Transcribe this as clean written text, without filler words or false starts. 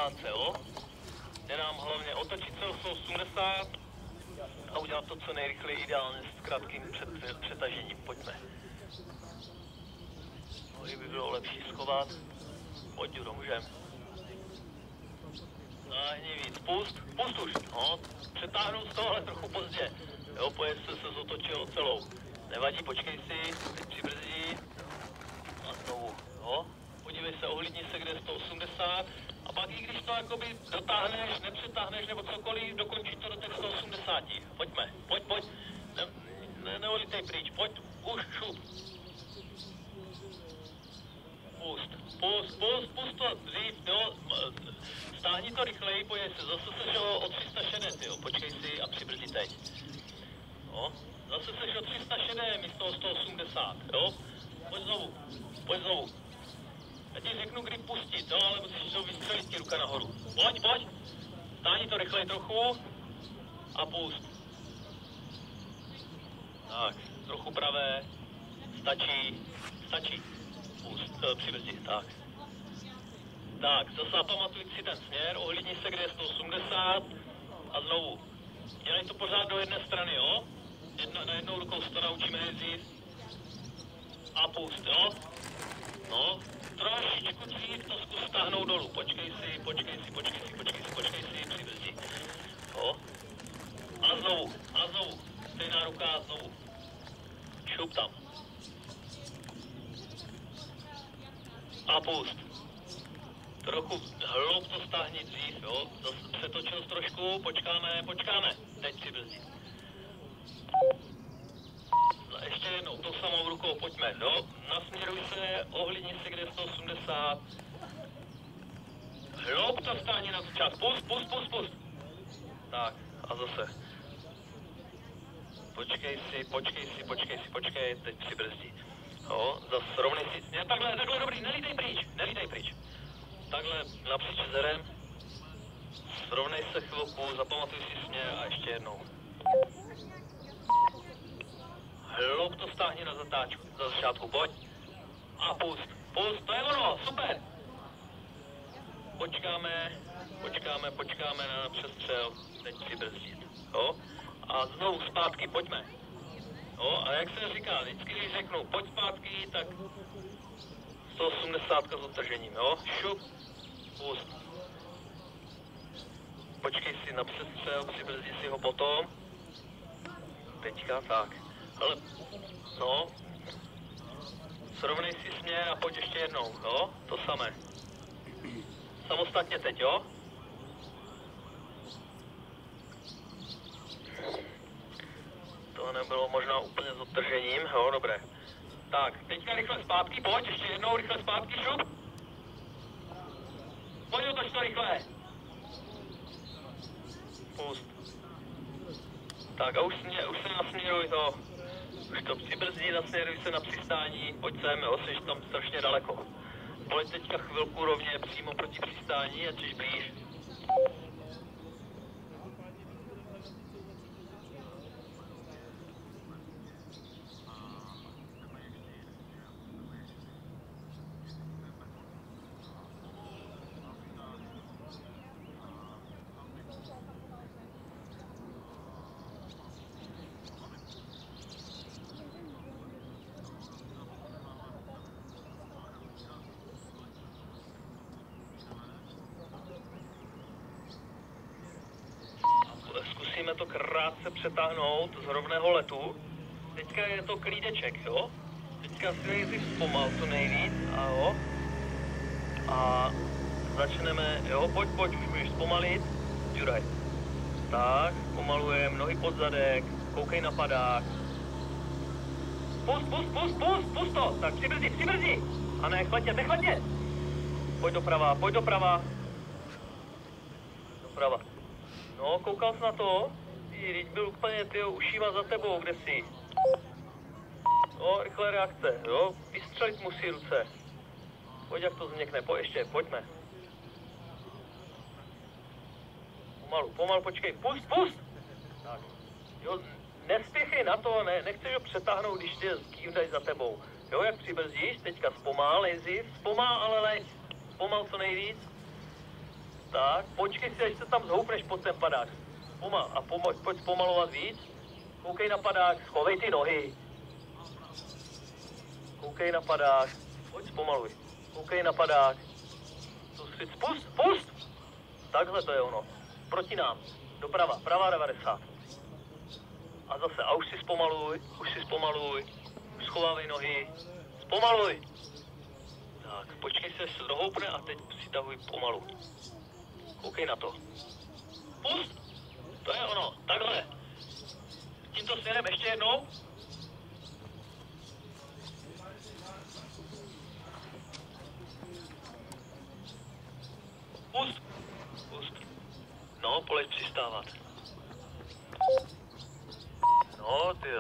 krátce, jo? Jde nám hlavně otočit se o 180 a udělat to co nejrychleji, ideálně s krátkým přetažením. Pojďme. Nohy by bylo lepší schovat. Pojď, Juro, můžem. Náhni víc. Pust už. No, přetáhnout z toho, ale trochu pozdě. Jo, pojezd se zotočil celou. Nevadí, počkej si, teď přibrzdí. A znovu, jo. Podívej se, ohlídni se, kde je 180. A pak i když to jakoby dotáhneš, nepřetáhneš nebo cokoliv, dokončí to do těch 180. Pojďme, pojď. Neolítej pryč, pojď, už, šup. Pust to dřív, jo. Stáhni to rychleji, pojď se, zase seš o 360, jo. Počkej si a přibrzdí teď. Jo, zase seš o 360 místo o 180, jo. Pojď znovu. Já ti řeknu, kdy pustit, jo, ale musíš to vystřelit ti ruka nahoru. Pojď. Stáhni to rychleji trochu a pust. Tak, trochu pravé. Stačí. Pust, přibrzdi, tak. Tak, zase zapamatuj si ten směr, ohlídni se, kde je 180 a znovu. Dělej to pořád do jedné strany, jo? Na jednou rukou se to naučíme jezdit. A pust, jo? No, trošičku dřív to zkus stáhnout dolů. Počkej si, přibrzdi. Jo? A znovu. Stejná ruka a znovu. Šup tam. A pust. Trochu hloub to stáhni dřív, jo? Zase přetočil trošku, počkáme. Teď přibrzdí. Ještě jednou, tou samou rukou, pojďme, jo? Nasměruj se, ohlídni se, kde je 180. Hloub to stáhni na začát, pust. Tak, a zase. Počkej, teď přibrzdí. Jo, zase rovnej si směr, takhle, dobrý, nelítej pryč. Takhle napříč zerem. Srovnej se chvilku, zapamatuj si směr a ještě jednou. Hloub to stáhni na zatáčku, za začátku, pojď. A pust, to je ono, super. Počkáme na přestřel, teď přibrzdit, jo. A znovu zpátky, pojďme. Jo, a jak se říká, vždycky když řeknu pojď zpátky, tak 180 s odtržením, jo. Šup, pust. Počkej si na přestřel, přibrzdí si ho potom. Teďka, tak. Ale, no, srovnej si směr a pojď ještě jednou, jo, to samé. Samostatně teď, jo. To nebylo možná úplně s odtržením, jo, dobré. Tak, teďka rychle zpátky, pojď, ještě jednou rychle zpátky, šup. Pojď, otoč to rychle. Pust. Tak a už se nasměruj to. Už to přibrzdí, nasměruj se na přistání, pojď sem, jo, jsi tam strašně daleko. Pojď teďka chvilku rovně přímo proti přistání, ať jsi blíž. Zkusíme to krátce přetáhnout z rovného letu. Teďka je to klídeček, jo? Teďka si nejdřív zpomal co nejvíc, a jo. A začneme, jo, pojď, už můžeš zpomalit. Juraj. Tak, pomalujeme, nohy pod zadek, koukej na padák. Pust to, tak přibrzdí. A ne, chvatě. Pojď doprava. No, koukal jsi na to? Teď byl úplně ušíma za tebou, kde jsi? No, rychlé reakce, jo? Vystřelit musí ruce. Pojď, jak to změkne, pojďme. Pomalu, počkej, pust! Tak, jo, nespěchej na to, nechceš ho přetáhnout, když tě kývdají za tebou. Jo, jak přibrzdíš, teďka zpomal, ale leď. Zpomal co nejvíc. Tak, počkej si, až se tam zhoupneš pod ten padák. Pojď zpomalovat víc. Koukej na padák, schovej ty nohy. Koukej na padák, pojď zpomaluj. Koukej na padák. Spust! Takhle to je ono. Proti nám. Doprava, pravá 90. A zase, a už si zpomaluj. Už schovávej nohy. Zpomaluj. Tak, počkej se, až se dohoupne a teď si tahuj pomalu. Koukej na to. Pust! To je ono, takhle. Tímto směrem ještě jednou. Pust. No, pojď přistávat.